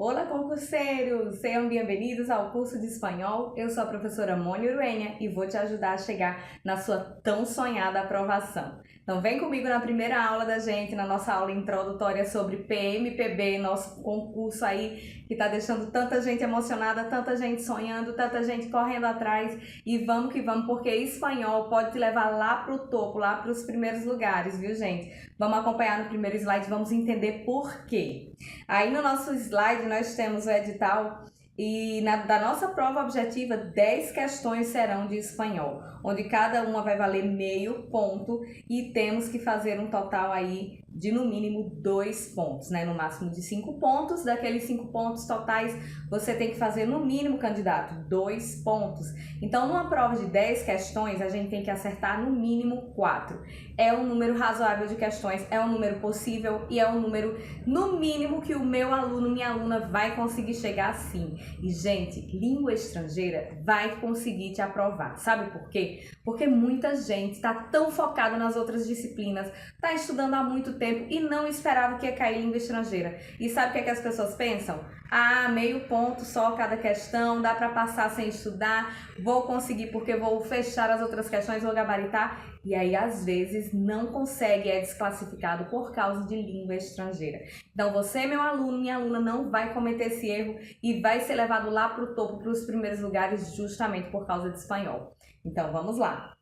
Olá, concurseiros! Sejam bem-vindos ao curso de espanhol. Eu sou a professora Mônica Uruênia e vou te ajudar a chegar na sua tão sonhada aprovação. Então vem comigo na primeira aula da gente, na nossa aula introdutória sobre PMPB, nosso concurso aí que tá deixando tanta gente emocionada, tanta gente sonhando, tanta gente correndo atrás. E vamos que vamos, porque espanhol pode te levar lá pro topo, lá pros primeiros lugares, viu, gente? Vamos acompanhar no primeiro slide, vamos entender por quê. Aí no nosso slide nós temos o edital e da nossa prova objetiva 10 questões serão de espanhol, onde cada uma vai valer meio ponto e temos que fazer um total aí de no mínimo 2 pontos, né? No máximo de 5 pontos. Daqueles 5 pontos totais, você tem que fazer no mínimo, candidato, 2 pontos. Então, numa prova de 10 questões, a gente tem que acertar no mínimo 4. É um número razoável de questões, é um número possível e é um número, no mínimo, que o meu aluno, minha aluna vai conseguir chegar sim. E, gente, língua estrangeira vai conseguir te aprovar. Sabe por quê? Porque muita gente está tão focada nas outras disciplinas, está estudando há muito tempo e não esperava que ia cair língua estrangeira. E sabe o que é que as pessoas pensam? Ah, meio ponto só cada questão, dá para passar sem estudar, vou conseguir porque vou fechar as outras questões, vou gabaritar. E aí, às vezes, não consegue, é desclassificado por causa de língua estrangeira. Então, você, meu aluno, minha aluna, não vai cometer esse erro e vai ser levado lá para o topo, para os primeiros lugares, justamente por causa de espanhol. Então, vamos lá.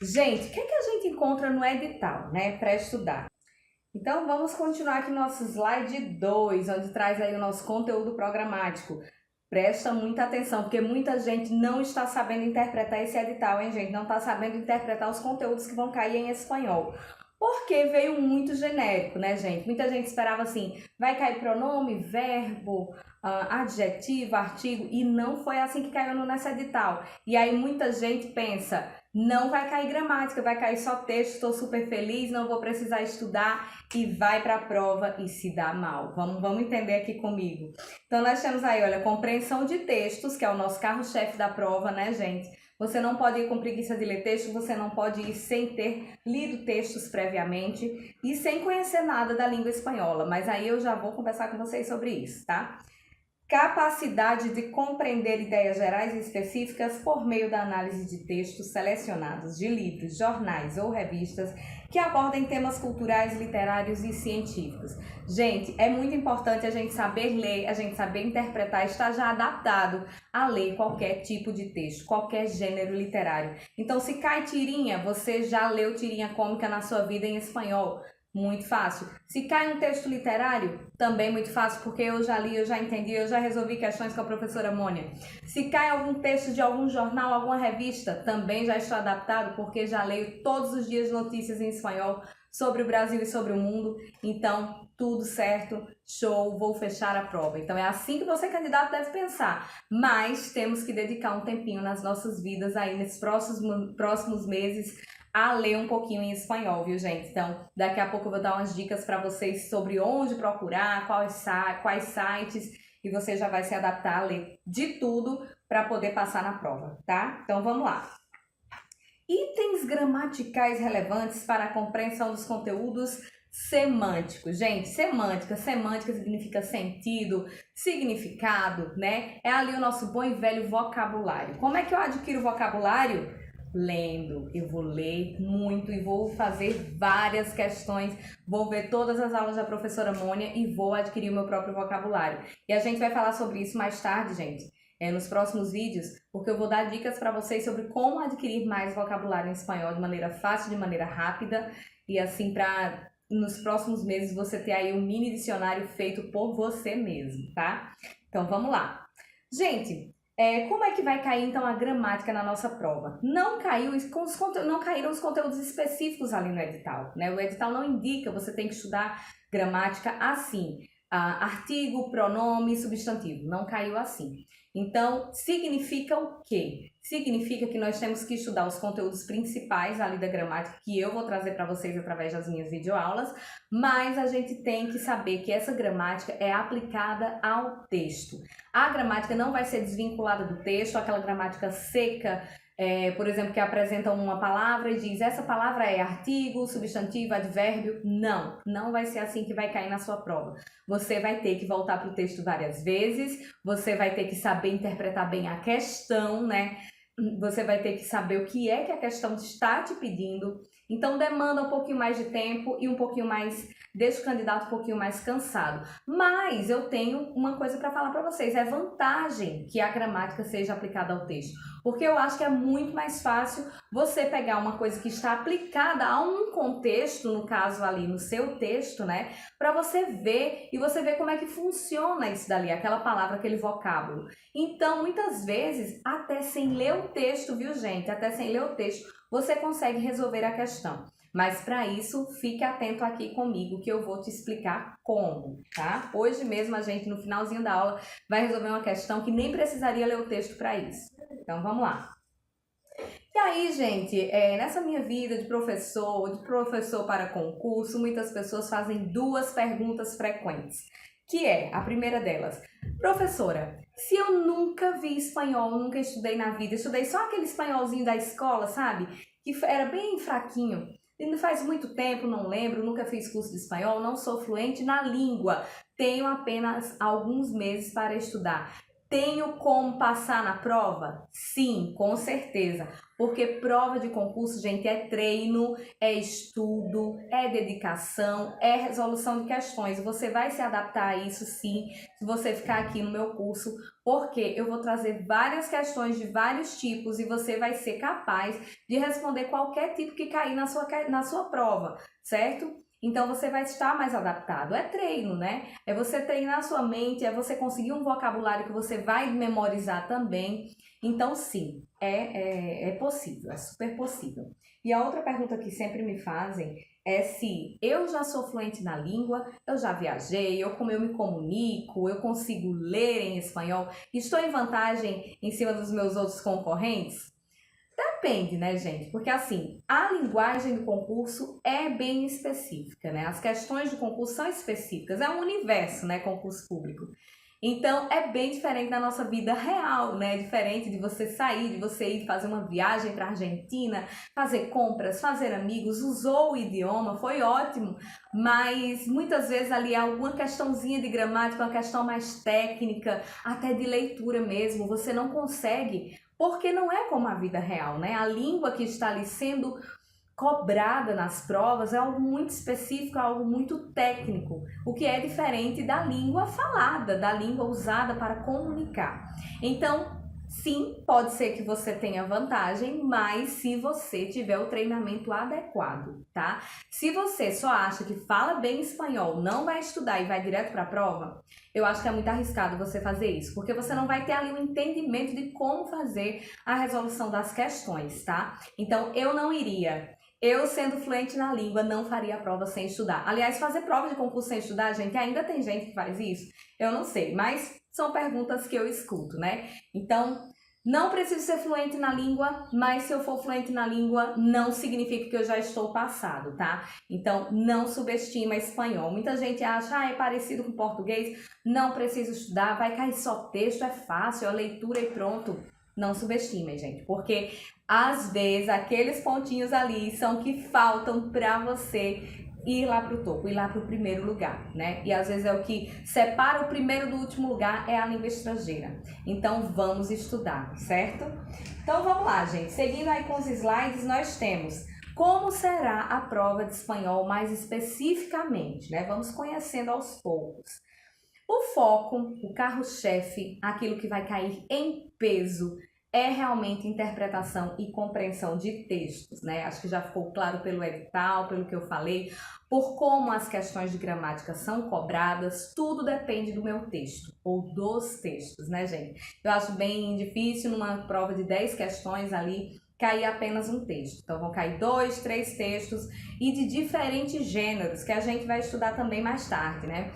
Gente, o que é que a gente encontra no edital, né, para estudar? Então, vamos continuar aqui no nosso slide 2, onde traz aí o nosso conteúdo programático. Presta muita atenção, porque muita gente não está sabendo interpretar esse edital, hein, gente? Não está sabendo interpretar os conteúdos que vão cair em espanhol. Porque veio muito genérico, né, gente? Muita gente esperava assim, vai cair pronome, verbo, adjetivo, artigo, e não foi assim que caiu no nosso edital. E aí muita gente pensa, não vai cair gramática, vai cair só texto, estou super feliz, não vou precisar estudar e vai para a prova e se dá mal. Vamos entender aqui comigo. Então nós temos aí, olha, compreensão de textos, que é o nosso carro-chefe da prova, né, gente? Você não pode ir com preguiça de ler texto, você não pode ir sem ter lido textos previamente e sem conhecer nada da língua espanhola, mas aí eu já vou conversar com vocês sobre isso, tá? Capacidade de compreender ideias gerais e específicas por meio da análise de textos selecionados de livros, jornais ou revistas que abordem temas culturais, literários e científicos. Gente, é muito importante a gente saber ler, a gente saber interpretar, estar já adaptado a ler qualquer tipo de texto, qualquer gênero literário. Então, se cai tirinha, você já leu tirinha cômica na sua vida em espanhol? Muito fácil. Se cai um texto literário, também muito fácil, porque eu já li, eu já entendi, eu já resolvi questões com a professora Mônia. Se cai algum texto de algum jornal, alguma revista, também já estou adaptado, porque já leio todos os dias notícias em espanhol sobre o Brasil e sobre o mundo. Então, tudo certo, show, vou fechar a prova. Então, é assim que você, candidato, deve pensar. Mas temos que dedicar um tempinho nas nossas vidas aí, nesses próximos meses, a ler um pouquinho em espanhol, viu, gente? Então, daqui a pouco eu vou dar umas dicas para vocês sobre onde procurar, quais sites, e você já vai se adaptar a ler de tudo para poder passar na prova, tá? Então, vamos lá. Itens gramaticais relevantes para a compreensão dos conteúdos semânticos. Gente, semântica significa sentido, significado, né? É ali o nosso bom e velho vocabulário. Como é que eu adquiro vocabulário? Lendo. Eu vou ler muito e vou fazer várias questões, vou ver todas as aulas da professora Mônia e vou adquirir o meu próprio vocabulário. E a gente vai falar sobre isso mais tarde, gente, nos próximos vídeos, porque eu vou dar dicas para vocês sobre como adquirir mais vocabulário em espanhol de maneira fácil, de maneira rápida, e assim para nos próximos meses você ter aí um mini dicionário feito por você mesmo, tá? Então vamos lá. Gente, como é que vai cair então a gramática na nossa prova? Não caíram os conteúdos específicos ali no edital, né? O edital não indica, você tem que estudar gramática assim, artigo, pronome, substantivo, não caiu assim. Então, significa o quê? Significa que nós temos que estudar os conteúdos principais ali da gramática, que eu vou trazer para vocês através das minhas videoaulas, mas a gente tem que saber que essa gramática é aplicada ao texto. A gramática não vai ser desvinculada do texto, aquela gramática seca, por exemplo, que apresentam uma palavra e diz essa palavra é artigo, substantivo, advérbio. Não, não vai ser assim que vai cair na sua prova. Você vai ter que voltar para o texto várias vezes, você vai ter que saber interpretar bem a questão, né? Você vai ter que saber o que é que a questão está te pedindo. Então demanda um pouquinho mais de tempo e um pouquinho mais, deixa o candidato um pouquinho mais cansado. Mas eu tenho uma coisa para falar para vocês, é vantagem que a gramática seja aplicada ao texto. Porque eu acho que é muito mais fácil você pegar uma coisa que está aplicada a um contexto, no caso ali no seu texto, né? Para você ver e você ver como é que funciona isso dali, aquela palavra, aquele vocábulo. Então, muitas vezes, até sem ler o texto, viu, gente? Até sem ler o texto, você consegue resolver a questão. Mas para isso, fique atento aqui comigo que eu vou te explicar como, tá? Hoje mesmo a gente, no finalzinho da aula, vai resolver uma questão que nem precisaria ler o texto para isso. Então, vamos lá. E aí, gente, nessa minha vida de professor para concurso, muitas pessoas fazem duas perguntas frequentes. Que é, a primeira delas, professora, se eu nunca vi espanhol, nunca estudei na vida, estudei só aquele espanholzinho da escola, sabe? Que era bem fraquinho. E não faz muito tempo, não lembro, nunca fiz curso de espanhol, não sou fluente na língua, tenho apenas alguns meses para estudar. Tenho como passar na prova? Sim, com certeza. Porque prova de concurso, gente, é treino, é estudo, é dedicação, é resolução de questões. Você vai se adaptar a isso, sim, se você ficar aqui no meu curso, porque eu vou trazer várias questões de vários tipos e você vai ser capaz de responder qualquer tipo que cair na sua prova, certo? Então, você vai estar mais adaptado. É treino, né? É você treinar a sua mente, é você conseguir um vocabulário que você vai memorizar também. Então, sim, é possível, é super possível. E a outra pergunta que sempre me fazem é se eu já sou fluente na língua, eu já viajei, como eu me comunico, eu consigo ler em espanhol, estou em vantagem em cima dos meus outros concorrentes? Depende, né, gente? Porque assim, a linguagem do concurso é bem específica, né? As questões do concurso são específicas, é um universo, né, concurso público. Então, é bem diferente da nossa vida real, né? Diferente de você sair, de você ir fazer uma viagem para a Argentina, fazer compras, fazer amigos, usou o idioma, foi ótimo, mas muitas vezes ali há alguma questãozinha de gramática, uma questão mais técnica, até de leitura mesmo, você não consegue, porque não é como a vida real, né? A língua que está ali sendo cobrada nas provas é algo muito específico, é algo muito técnico, o que é diferente da língua falada, da língua usada para comunicar. Então, sim, pode ser que você tenha vantagem, mas se você tiver o treinamento adequado, tá? Se você só acha que fala bem espanhol, não vai estudar e vai direto para a prova, eu acho que é muito arriscado você fazer isso, porque você não vai ter ali um entendimento de como fazer a resolução das questões, tá? Então, eu não iria. Eu, sendo fluente na língua, não faria a prova sem estudar. Aliás, fazer prova de concurso sem estudar, gente, ainda tem gente que faz isso? Eu não sei, mas são perguntas que eu escuto, né? Então, não preciso ser fluente na língua, mas se eu for fluente na língua, não significa que eu já estou passado, tá? Então, não subestima espanhol. Muita gente acha, é parecido com português, não preciso estudar, vai cair só texto, é fácil, a leitura e pronto. Não subestimem, gente, porque às vezes aqueles pontinhos ali são que faltam para você ir lá para o topo, ir lá para o primeiro lugar, né? E às vezes é o que separa o primeiro do último lugar, é a língua estrangeira. Então vamos estudar, certo? Então vamos lá, gente. Seguindo aí com os slides, nós temos como será a prova de espanhol mais especificamente, né? Vamos conhecendo aos poucos. O foco, o carro-chefe, aquilo que vai cair em peso, é realmente interpretação e compreensão de textos, né? Acho que já ficou claro pelo edital, pelo que eu falei, por como as questões de gramática são cobradas, tudo depende do meu texto, ou dos textos, né, gente? Eu acho bem difícil numa prova de 10 questões ali, cair apenas um texto. Então, vão cair 2, 3 textos e de diferentes gêneros, que a gente vai estudar também mais tarde, né?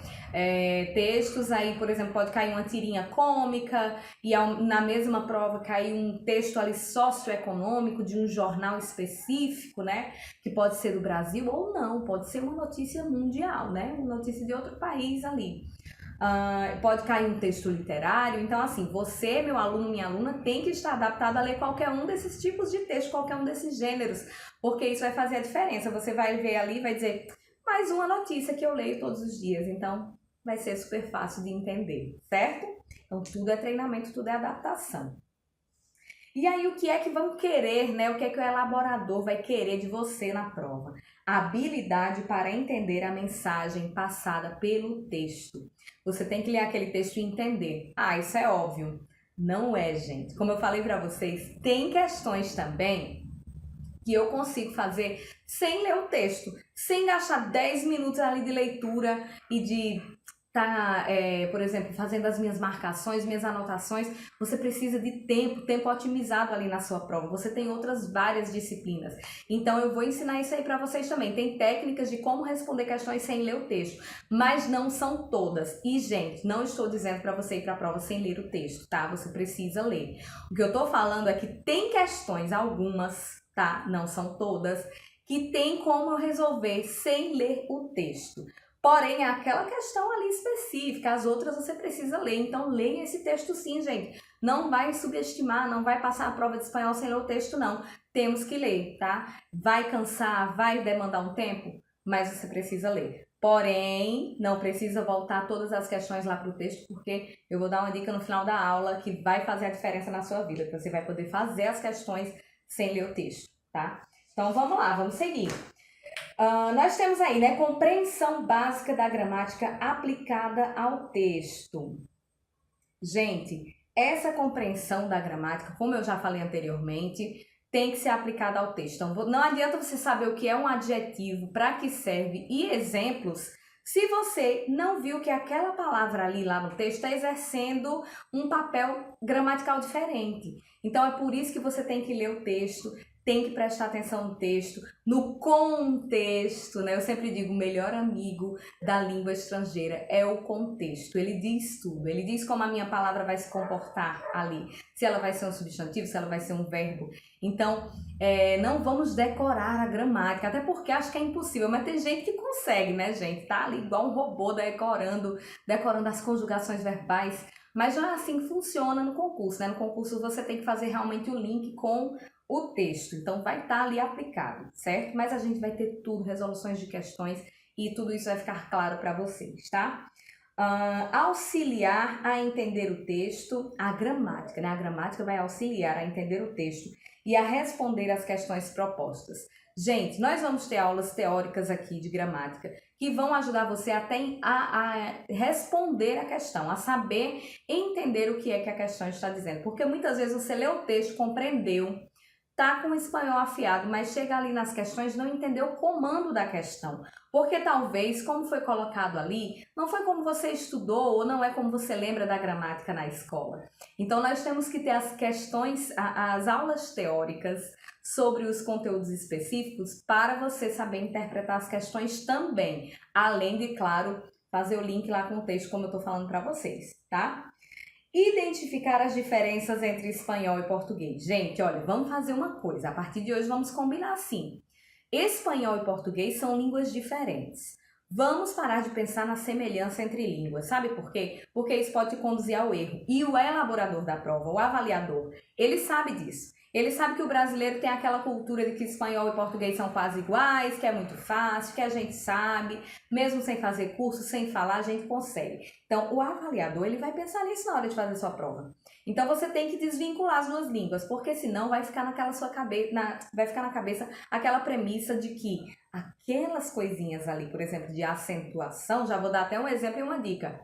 Textos aí, por exemplo, pode cair uma tirinha cômica e na mesma prova cair um texto ali socioeconômico de um jornal específico, né? Que pode ser do Brasil ou não, pode ser uma notícia mundial, né? Uma notícia de outro país ali. pode cair um texto literário. Então, assim, você, meu aluno, minha aluna, tem que estar adaptado a ler qualquer um desses tipos de texto, qualquer um desses gêneros, porque isso vai fazer a diferença. Você vai ver ali e vai dizer, mais uma notícia que eu leio todos os dias, então vai ser super fácil de entender, certo? Então, tudo é treinamento, tudo é adaptação. E aí, o que é que vão querer, né? O que é que o elaborador vai querer de você na prova? Habilidade para entender a mensagem passada pelo texto. Você tem que ler aquele texto e entender. Ah, isso é óbvio. Não é, gente. Como eu falei para vocês, tem questões também que eu consigo fazer sem ler o texto, sem gastar 10 minutos ali de leitura e de por exemplo, fazendo as minhas marcações, minhas anotações. Você precisa de tempo otimizado ali na sua prova. Você tem outras várias disciplinas. Então, eu vou ensinar isso aí para vocês também. Tem técnicas de como responder questões sem ler o texto, mas não são todas. E, gente, não estou dizendo para você ir para a prova sem ler o texto, tá? Você precisa ler. O que eu tô falando é que tem questões, algumas, tá? Não são todas, que tem como eu resolver sem ler o texto. Porém, é aquela questão ali específica, as outras você precisa ler. Então, leia esse texto sim, gente. Não vai subestimar, não vai passar a prova de espanhol sem ler o texto, não. Temos que ler, tá? Vai cansar, vai demandar um tempo, mas você precisa ler. Porém, não precisa voltar todas as questões lá para o texto, porque eu vou dar uma dica no final da aula que vai fazer a diferença na sua vida, que você vai poder fazer as questões sem ler o texto, tá? Então, vamos lá, vamos seguir. Nós temos aí, né, compreensão básica da gramática aplicada ao texto. Gente, essa compreensão da gramática, como eu já falei anteriormente, tem que ser aplicada ao texto. Então, não adianta você saber o que é um adjetivo, para que serve e exemplos, se você não viu que aquela palavra ali lá no texto está exercendo um papel gramatical diferente. Então, é por isso que você tem que ler o texto, tem que prestar atenção no texto, no contexto, né? Eu sempre digo, o melhor amigo da língua estrangeira é o contexto. Ele diz tudo, ele diz como a minha palavra vai se comportar ali, se ela vai ser um substantivo, se ela vai ser um verbo. Então, não vamos decorar a gramática, até porque acho que é impossível, mas tem gente que consegue, né, gente? Tá ali igual um robô decorando as conjugações verbais, mas não é assim que funciona no concurso, né? No concurso você tem que fazer realmente o link com o texto, então vai estar ali aplicado, certo? Mas a gente vai ter tudo, resoluções de questões e tudo isso vai ficar claro para vocês, tá? Auxiliar a entender o texto, a gramática, né? A gramática vai auxiliar a entender o texto e a responder às questões propostas. Gente, nós vamos ter aulas teóricas aqui de gramática que vão ajudar você até a responder a questão, a saber entender o que é que a questão está dizendo. Porque muitas vezes você lê o texto, compreendeu, tá com o espanhol afiado, mas chega ali nas questões não entendeu o comando da questão. Porque talvez, como foi colocado ali, não foi como você estudou ou não é como você lembra da gramática na escola. Então, nós temos que ter as questões, as aulas teóricas sobre os conteúdos específicos para você saber interpretar as questões também. Além de, claro, fazer o link lá com o texto, como eu tô falando para vocês, tá? Identificar as diferenças entre espanhol e português. Gente, olha, vamos fazer uma coisa. A partir de hoje vamos combinar assim. Espanhol e português são línguas diferentes. Vamos parar de pensar na semelhança entre línguas. Sabe por quê? Porque isso pode te conduzir ao erro. E o elaborador da prova, o avaliador, ele sabe disso. Ele sabe que o brasileiro tem aquela cultura de que espanhol e português são quase iguais, que é muito fácil, que a gente sabe, mesmo sem fazer curso, sem falar, a gente consegue. Então, o avaliador, ele vai pensar nisso na hora de fazer sua prova. Então, você tem que desvincular as duas línguas, porque senão vai ficar naquela sua cabeça, vai ficar na cabeça aquela premissa de que aquelas coisinhas ali, por exemplo, de acentuação, já vou dar até um exemplo e uma dica.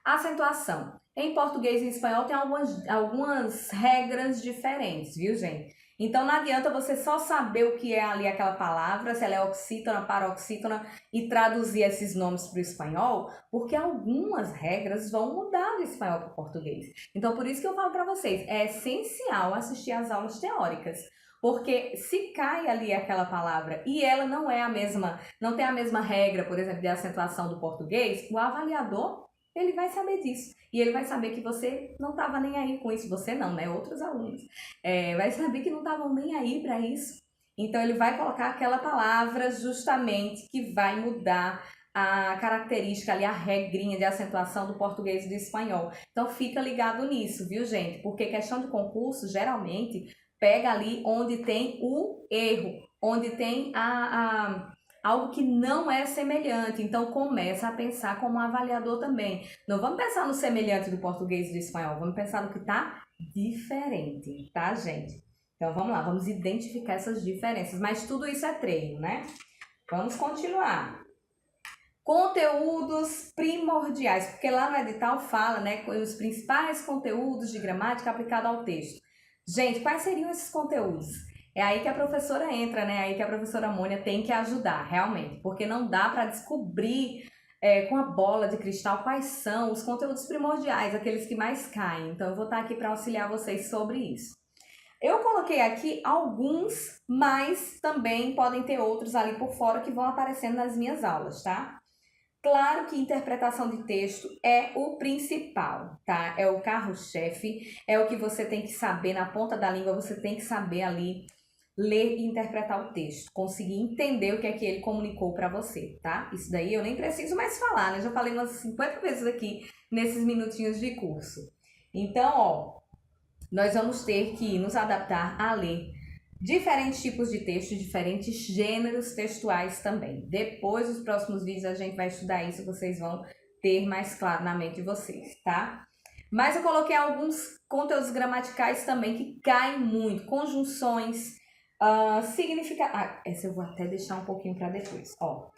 Acentuação. Em português e em espanhol tem algumas regras diferentes, viu, gente? Então não adianta você só saber o que é ali aquela palavra, se ela é oxítona, paroxítona, e traduzir esses nomes para o espanhol, porque algumas regras vão mudar do espanhol para o português. Então por isso que eu falo para vocês, é essencial assistir às aulas teóricas. Porque se cai ali aquela palavra e ela não é a mesma, não tem a mesma regra, por exemplo, de acentuação do português, o avaliador ele vai saber disso. E ele vai saber que você não estava nem aí com isso. Você não, né? Outros alunos. Vai saber que não estavam nem aí para isso. Então, ele vai colocar aquela palavra justamente que vai mudar a característica ali, a regrinha de acentuação do português e do espanhol. Então fica ligado nisso, viu, gente? Porque questão de concurso, geralmente, pega ali onde tem o erro, onde tem algo que não é semelhante. Então começa a pensar como avaliador também. Não vamos pensar no semelhante do português e do espanhol, vamos pensar no que está diferente, tá, gente? Então vamos lá, vamos identificar essas diferenças, mas tudo isso é treino, né? Vamos continuar. Conteúdos primordiais, porque lá no edital fala, né, os principais conteúdos de gramática aplicado ao texto. Gente, quais seriam esses conteúdos? É aí que a professora entra, né? É aí que a professora Mônia tem que ajudar, realmente, porque não dá para descobrir com a bola de cristal quais são os conteúdos primordiais, aqueles que mais caem. Então, eu vou estar aqui para auxiliar vocês sobre isso. Eu coloquei aqui alguns, mas também podem ter outros ali por fora que vão aparecendo nas minhas aulas, tá? Claro que interpretação de texto é o principal, tá? É o carro-chefe, é o que você tem que saber na ponta da língua, você tem que saber ali ler e interpretar o texto, conseguir entender o que é que ele comunicou para você, tá? Isso daí eu nem preciso mais falar, né? Já falei umas 50 vezes aqui nesses minutinhos de curso. Então, ó, nós vamos ter que nos adaptar a ler diferentes tipos de texto, diferentes gêneros textuais também. Depois, nos próximos vídeos, a gente vai estudar isso, vocês vão ter mais claro na mente de vocês, tá? Mas eu coloquei alguns conteúdos gramaticais também que caem muito. Conjunções, essa eu vou até deixar um pouquinho para depois, ó.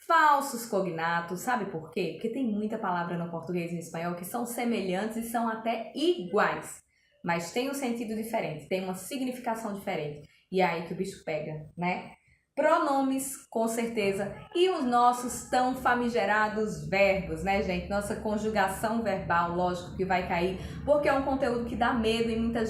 Falsos cognatos, sabe por quê? Porque tem muita palavra no português e no espanhol que são semelhantes e são até iguais, mas tem um sentido diferente, tem uma significação diferente. E é aí que o bicho pega, né? Pronomes, com certeza. E os nossos tão famigerados verbos, né, gente? Nossa conjugação verbal, lógico que vai cair, porque é um conteúdo que dá medo em muita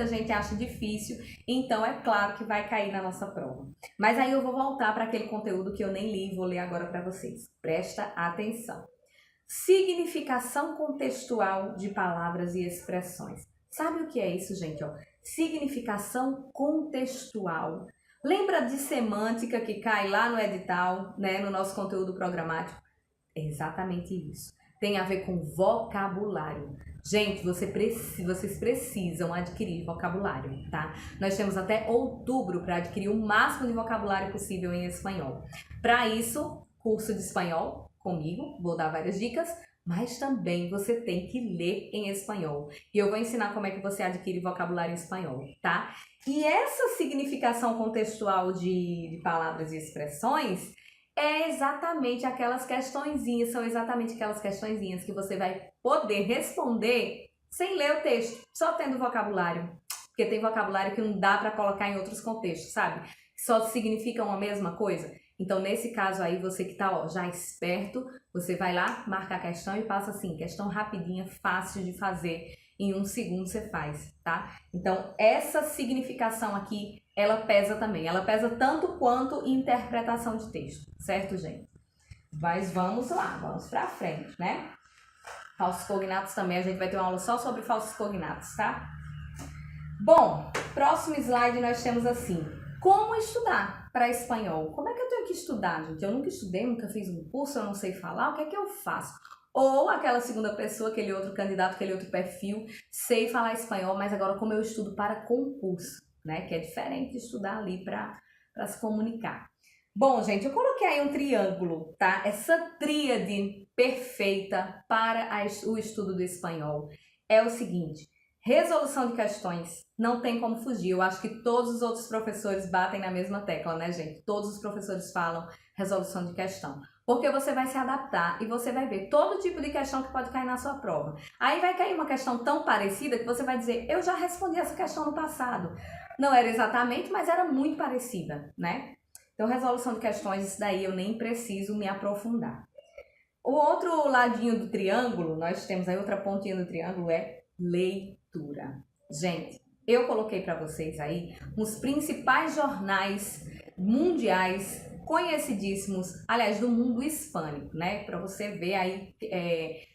gente acha difícil. Então, é claro que vai cair na nossa prova. Mas aí eu vou voltar para aquele conteúdo que eu nem li e vou ler agora para vocês. Presta atenção. Significação contextual de palavras e expressões. Sabe o que é isso, gente? Ó, significação contextual. Lembra de semântica que cai lá no edital, né, no nosso conteúdo programático? É exatamente isso. Tem a ver com vocabulário. Gente, vocês precisam adquirir vocabulário, tá? Nós temos até outubro para adquirir o máximo de vocabulário possível em espanhol. Para isso, curso de espanhol comigo, vou dar várias dicas, mas também você tem que ler em espanhol. E eu vou ensinar como é que você adquire vocabulário em espanhol, tá? E essa significação contextual de palavras e expressões é exatamente aquelas questõezinhas, são exatamente aquelas questõezinhas que você vai poder responder sem ler o texto, só tendo vocabulário. Porque tem vocabulário que não dá para colocar em outros contextos, sabe? Só significam a mesma coisa. Então, nesse caso aí, você que tá, ó, já esperto, você vai lá, marca a questão e passa assim, questão rapidinha, fácil de fazer, em 1 segundo você faz, tá? Então, essa significação aqui, ela pesa também, ela pesa tanto quanto interpretação de texto, certo, gente? Mas vamos lá, vamos pra frente, né? Falsos cognatos também, a gente vai ter uma aula só sobre falsos cognatos, tá? Bom, próximo slide nós temos assim, como estudar para espanhol? Como é que eu tenho que estudar, gente? Eu nunca estudei, nunca fiz um curso, eu não sei falar, o que é que eu faço? Ou aquela segunda pessoa, aquele outro candidato, aquele outro perfil, sei falar espanhol, mas agora como eu estudo para concurso, né? Que é diferente de estudar ali para se comunicar. Bom, gente, eu coloquei aí um triângulo, tá? Essa tríade perfeita para o estudo do espanhol é o seguinte: resolução de questões, não tem como fugir. Eu acho que todos os outros professores batem na mesma tecla, né, gente? Todos os professores falam resolução de questão. Porque você vai se adaptar e você vai ver todo tipo de questão que pode cair na sua prova. Aí vai cair uma questão tão parecida que você vai dizer, eu já respondi essa questão no passado. Não era exatamente, mas era muito parecida, né? Então, resolução de questões, isso daí eu nem preciso me aprofundar. O outro ladinho do triângulo, nós temos aí outra pontinha do triângulo, é leitura. Gente, eu coloquei para vocês aí os principais jornais mundiais conhecidíssimos, aliás, do mundo hispânico, né? Para você ver aí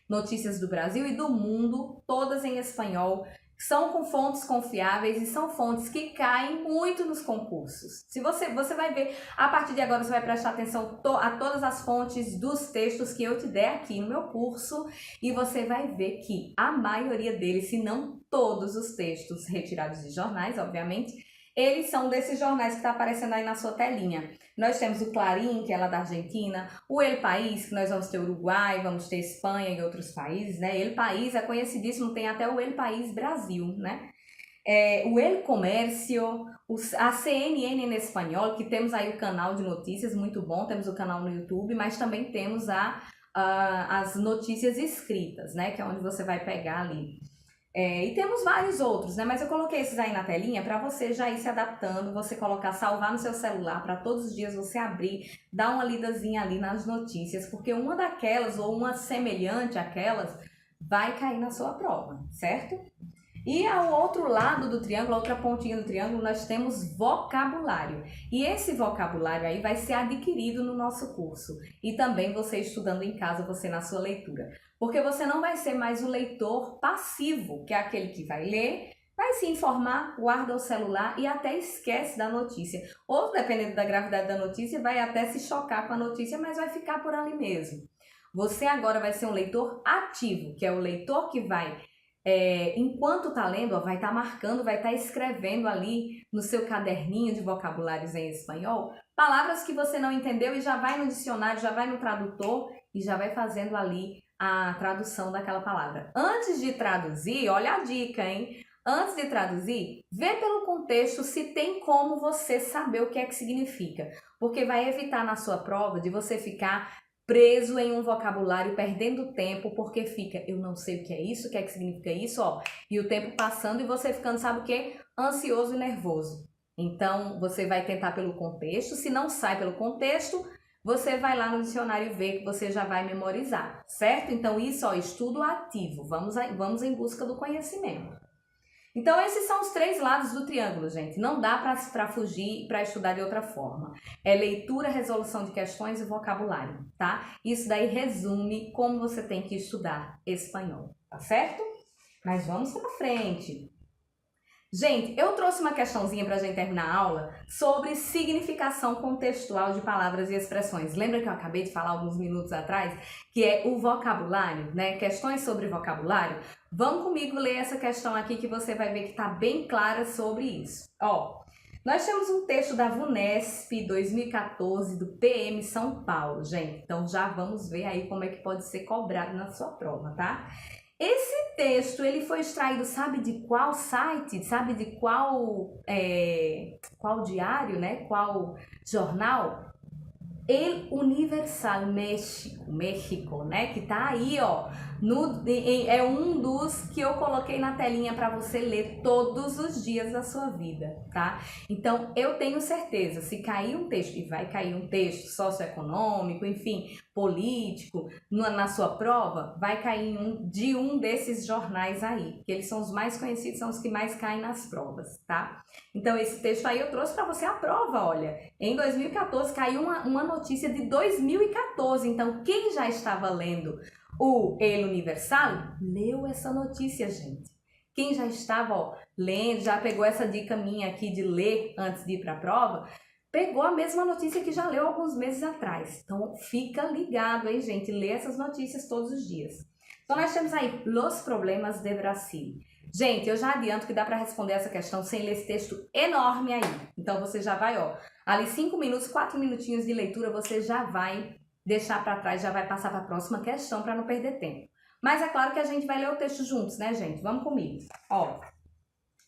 notícias do Brasil e do mundo, todas em espanhol, são com fontes confiáveis e são fontes que caem muito nos concursos. Se você vai ver, a partir de agora você vai prestar atenção a todas as fontes dos textos que eu te der aqui no meu curso e você vai ver que a maioria deles, se não todos os textos retirados de jornais, obviamente, eles são desses jornais que está aparecendo aí na sua telinha. Nós temos o Clarín, que é lá da Argentina, o El País, que nós vamos ter Uruguai, vamos ter Espanha e outros países, né? El País é conhecidíssimo, tem até o El País Brasil, né? O El Comercio, a CNN em espanhol, que temos aí o canal de notícias, muito bom, temos o canal no YouTube, mas também temos as notícias escritas, né? Que é onde você vai pegar ali. E temos vários outros, né? Mas eu coloquei esses aí na telinha para você já ir se adaptando, você colocar, salvar no seu celular para todos os dias você abrir, dar uma lidazinha ali nas notícias, porque uma daquelas ou uma semelhante àquelas vai cair na sua prova, certo? E ao outro lado do triângulo, a outra pontinha do triângulo, nós temos vocabulário. E esse vocabulário aí vai ser adquirido no nosso curso. E também você estudando em casa, você na sua leitura. Porque você não vai ser mais o leitor passivo, que é aquele que vai ler, vai se informar, guarda o celular e até esquece da notícia. Ou, dependendo da gravidade da notícia, vai até se chocar com a notícia, mas vai ficar por ali mesmo. Você agora vai ser um leitor ativo, que é o leitor que vai... enquanto tá lendo, vai estar marcando, vai estar escrevendo ali no seu caderninho de vocabulários em espanhol, palavras que você não entendeu e já vai no dicionário, já vai no tradutor e já vai fazendo ali a tradução daquela palavra. Antes de traduzir, olha a dica, hein? Antes de traduzir, vê pelo contexto se tem como você saber o que é que significa, porque vai evitar na sua prova de você ficar preso em um vocabulário, perdendo tempo, porque fica, eu não sei o que é isso, o que é que significa isso, ó, e o tempo passando e você ficando, sabe o que? Ansioso e nervoso. Então, você vai tentar pelo contexto, se não sai pelo contexto, você vai lá no dicionário e vê que você já vai memorizar, certo? Então, isso, ó, estudo ativo, vamos em busca do conhecimento. Então, esses são os três lados do triângulo, gente. Não dá para fugir para estudar de outra forma. É leitura, resolução de questões e vocabulário, tá? Isso daí resume como você tem que estudar espanhol, tá certo? Mas vamos para frente. Gente, eu trouxe uma questãozinha para a gente terminar a aula sobre significação contextual de palavras e expressões. Lembra que eu acabei de falar alguns minutos atrás? Que é o vocabulário, né? Questões sobre vocabulário. Vamos comigo ler essa questão aqui que você vai ver que está bem clara sobre isso. Ó, nós temos um texto da VUNESP 2014 do PM São Paulo, gente. Então já vamos ver aí como é que pode ser cobrado na sua prova, tá? Esse texto, ele foi extraído, sabe de qual site? Sabe de qual diário, né? Qual jornal? El Universal México, né? Que tá aí, ó. É um dos que eu coloquei na telinha para você ler todos os dias da sua vida, tá? Então, eu tenho certeza, se cair um texto, e vai cair um texto socioeconômico, enfim, político, na sua prova, vai cair de um desses jornais aí, que eles são os mais conhecidos, são os que mais caem nas provas, tá? Então, esse texto aí eu trouxe para você a prova, olha. Em 2014, caiu uma notícia de 2014, então quem já estava lendo o El Universal, leu essa notícia, gente. Quem já estava, ó, lendo, já pegou essa dica minha aqui de ler antes de ir para a prova, pegou a mesma notícia que já leu alguns meses atrás. Então, fica ligado, hein, gente? Lê essas notícias todos os dias. Então, nós temos aí, Los Problemas de Brasil. Gente, eu já adianto que dá para responder essa questão sem ler esse texto enorme aí. Então, você já vai, ó, ali 5 minutos, 4 minutinhos de leitura, você já vai deixar para trás, já vai passar para a próxima questão para não perder tempo. Mas é claro que a gente vai ler o texto juntos, né, gente? Vamos comigo. Ó,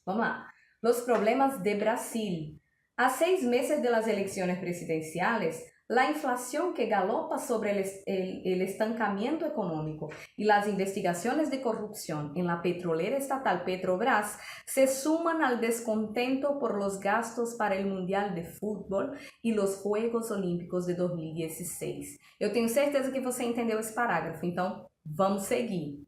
vamos lá. Los Problemas de Brasil. A 6 meses de las elecciones presidenciales, la inflación que galopa sobre el estancamiento económico y las investigaciones de corrupción en la petrolera estatal Petrobras se suman al descontento por los gastos para el Mundial de Fútbol y los Juegos Olímpicos de 2016. Eu tenho certeza que você entendeu esse parágrafo, então vamos seguir.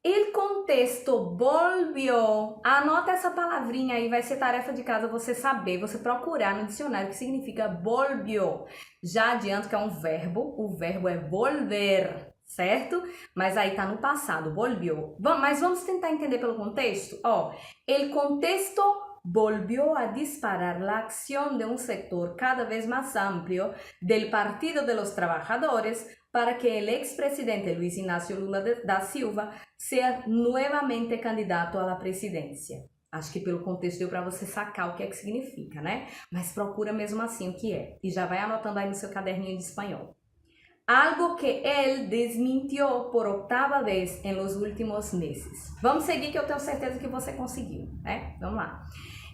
El contexto volvió. Anota essa palavrinha aí, vai ser tarefa de casa você saber, você procurar no dicionário o que significa volvió. Já adianto que é um verbo, o verbo é volver, certo? Mas aí tá no passado, volvió. Mas vamos tentar entender pelo contexto. Ó, el contexto volvió a disparar la acción de un sector cada vez más amplio del Partido de los Trabajadores para que el expresidente Luis Inácio Lula da Silva sea nuevamente candidato à presidencia. Acho que pelo contexto deu para você sacar o que é que significa, né? Mas procura mesmo assim o que é. E já vai anotando aí no seu caderninho de espanhol. Algo que él desmintió por octava vez en los últimos meses. Vamos seguir que eu tenho certeza que você conseguiu, né? Vamos lá.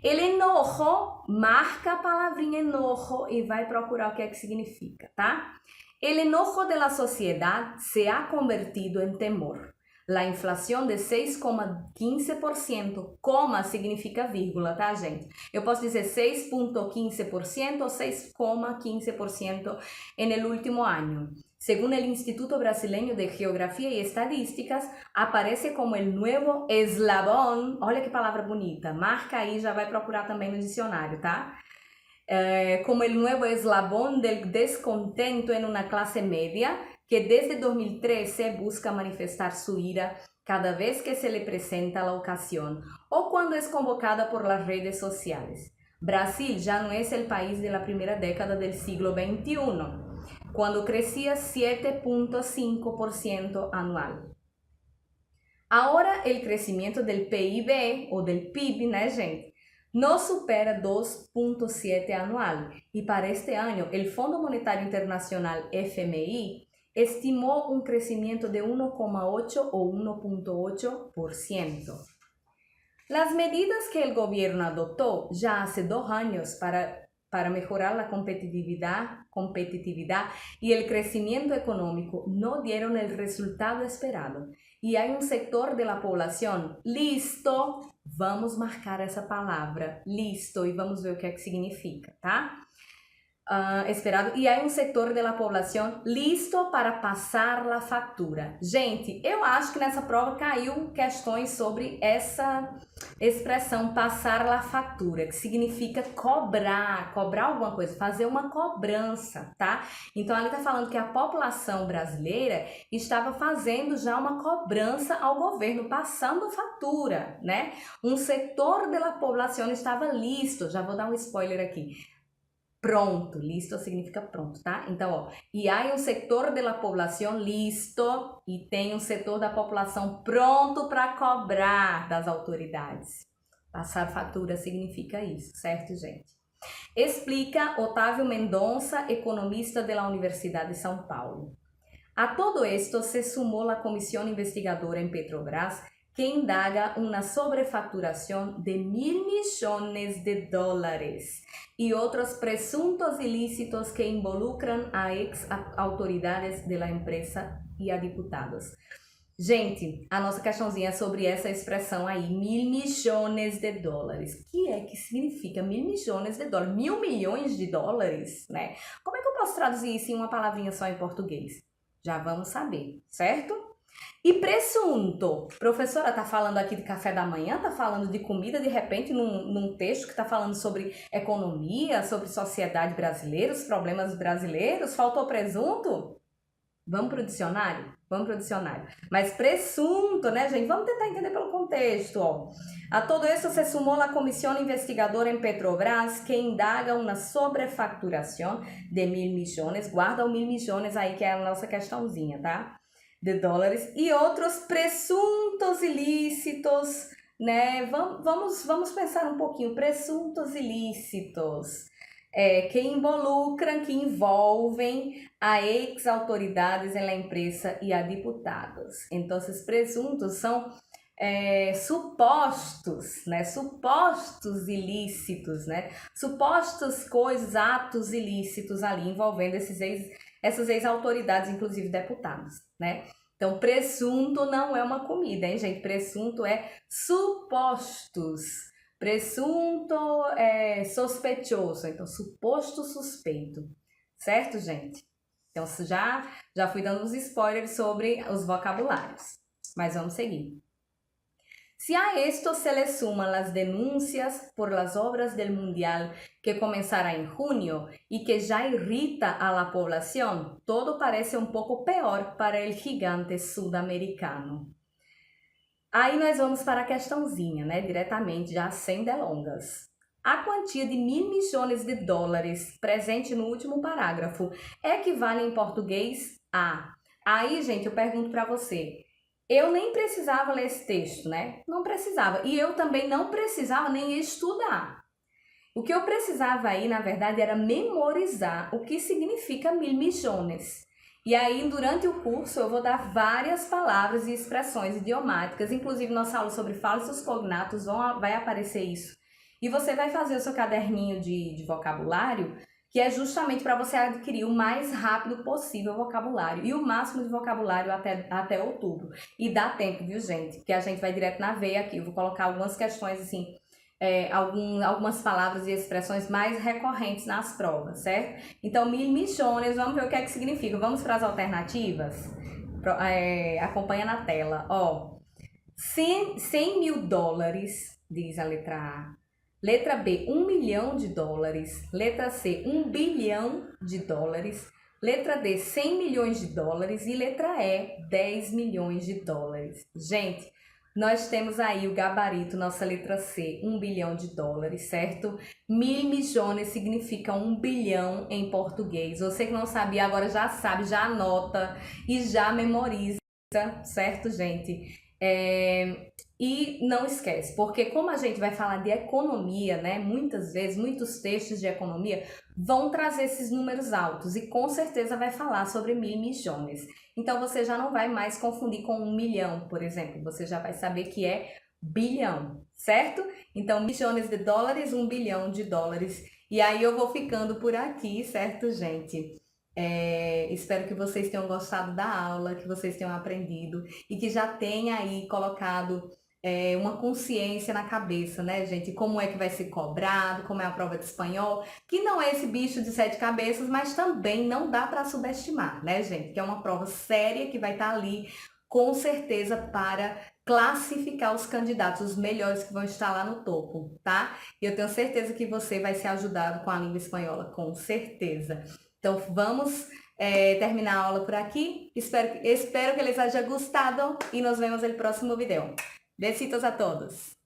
El enojo, marca a palavrinha enojo e vai procurar o que é que significa, tá? El enojo de la sociedad se ha convertido en temor. La inflação de 6,15%, coma significa vírgula, tá, gente? Eu posso dizer 6,15% ou 6,15% en el último año. Según el Instituto Brasileño de Geografía y Estadísticas, aparece como el nuevo eslabón, olha que palavra bonita, marca aí, já vai procurar também no dicionário, tá? Como el nuevo eslabón del descontento en una clase media que desde 2013 busca manifestar su ira cada vez que se le presenta la ocasión o cuando es convocada por las redes sociales. Brasil ya no es el país de la primera década del siglo XXI, cuando crecía 7,5% anual. Ahora el crecimiento del PIB o del PIB, né, gente? No supera 2,7 anual y para este año el Fondo Monetario Internacional FMI estimó un crecimiento de 1,8 o 1,8%. Las medidas que el gobierno adoptó ya hace 2 años para mejorar la competitividad y el crecimiento económico no dieron el resultado esperado. Y hay un sector de la población listo, vamos marcar essa palavra, listo, e vamos ver o que é que significa, tá? Esperado. E há um setor da população listo para passar a fatura. Gente, eu acho que nessa prova caiu questões sobre essa expressão passar a fatura, que significa cobrar alguma coisa, fazer uma cobrança, tá? Então ali tá falando que a população brasileira estava fazendo já uma cobrança ao governo, passando fatura, né? Um setor da população estava listo, já vou dar um spoiler aqui. Pronto, listo significa pronto, tá? Então, ó, e há um setor da população listo e tem um setor da população pronto para cobrar das autoridades. Passar fatura significa isso, certo, gente? Explica Otávio Mendonça, economista da Universidade de São Paulo. A todo esto se sumou a comissão investigadora em Petrobras que indaga una sobrefacturación de $1.000 millones y otros presuntos ilícitos que involucran a ex-autoridades de la empresa e a diputados. Gente, a nossa questãozinha é sobre essa expressão aí, $1.000 millones. O que é que significa $1.000 millones? $1.000 milhões, né? Como é que eu posso traduzir isso em uma palavrinha só em português? Já vamos saber, certo? E presunto, professora, tá falando aqui de café da manhã, tá falando de comida, de repente num texto que tá falando sobre economia, sobre sociedade brasileira, os problemas brasileiros, faltou presunto? Vamos pro dicionário? Vamos pro dicionário. Mas presunto, né, gente? Vamos tentar entender pelo contexto, ó. A todo isso se sumou a comissão investigadora em Petrobras que indaga uma sobrefacturação de $1.000 millones, guarda o $1.000 millones aí que é a nossa questãozinha, tá? De dólares e outros presuntos ilícitos, né? Vamos pensar um pouquinho, presuntos ilícitos que involucram, que envolvem a ex-autoridades na empresa e a diputados. Então, esses presuntos são supostos, né? Supostos ilícitos, né? Supostos coisas, atos ilícitos ali envolvendo essas ex-autoridades, inclusive deputados, né? Então, presunto não é uma comida, hein, gente? Presunto é supostos. Presunto é sospechoso, então suposto suspeito, certo, gente? Então, já fui dando uns spoilers sobre os vocabulários, mas vamos seguir. Si a esto se le suman las denuncias por las obras del Mundial que comenzará en junio y que ya irrita a la población, todo parece un poco peor para el gigante sudamericano. Aí nós vamos para a questãozinha, né? Diretamente, já sem delongas. A quantia de $1.000 milhões presente no último parágrafo equivale em português a... Aí, gente, eu pergunto para você. Eu nem precisava ler esse texto, né? Não precisava. E eu também não precisava nem estudar. O que eu precisava aí, na verdade, era memorizar o que significa 1.000 milhões. E aí, durante o curso, eu vou dar várias palavras e expressões idiomáticas, inclusive nossa aula sobre falsos cognatos vai aparecer isso. E você vai fazer o seu caderninho de vocabulário, que é justamente para você adquirir o mais rápido possível o vocabulário e o máximo de vocabulário até outubro. E dá tempo, viu, gente? Porque a gente vai direto na veia aqui. Eu vou colocar algumas questões assim, algumas palavras e expressões mais recorrentes nas provas, certo? Então, 1.000 milhões, vamos ver o que é que significa. Vamos para as alternativas? Acompanha na tela. Ó, 100 mil dólares, diz a letra A. Letra B, $1 milhão. Letra C, $1 bilhão. Letra D, $100 milhões. E letra E, $10 milhões. Gente, nós temos aí o gabarito, nossa letra C, $1 bilhão, certo? 1.000 milhões significa 1 bilhão em português. Você que não sabia, agora já sabe, já anota e já memoriza, certo, gente? E não esquece, porque como a gente vai falar de economia, né? Muitas vezes, muitos textos de economia vão trazer esses números altos e com certeza vai falar sobre 1.000 milhões. Então você já não vai mais confundir com 1 milhão, por exemplo. Você já vai saber que é bilhão, certo? Então, milhões de dólares, $1 bilhão. E aí eu vou ficando por aqui, certo, gente? Espero que vocês tenham gostado da aula, que vocês tenham aprendido e que já tenha aí colocado uma consciência na cabeça, né, gente? Como é que vai ser cobrado, como é a prova de espanhol, que não é esse bicho de 7 cabeças, mas também não dá para subestimar, né, gente? Que é uma prova séria que vai estar ali, com certeza, para classificar os candidatos, os melhores que vão estar lá no topo, tá? E eu tenho certeza que você vai ser ajudado com a língua espanhola, com certeza. Então, vamos terminar a aula por aqui. Espero que les haya gustado y nos vemos en el próximo video. Besitos a todos.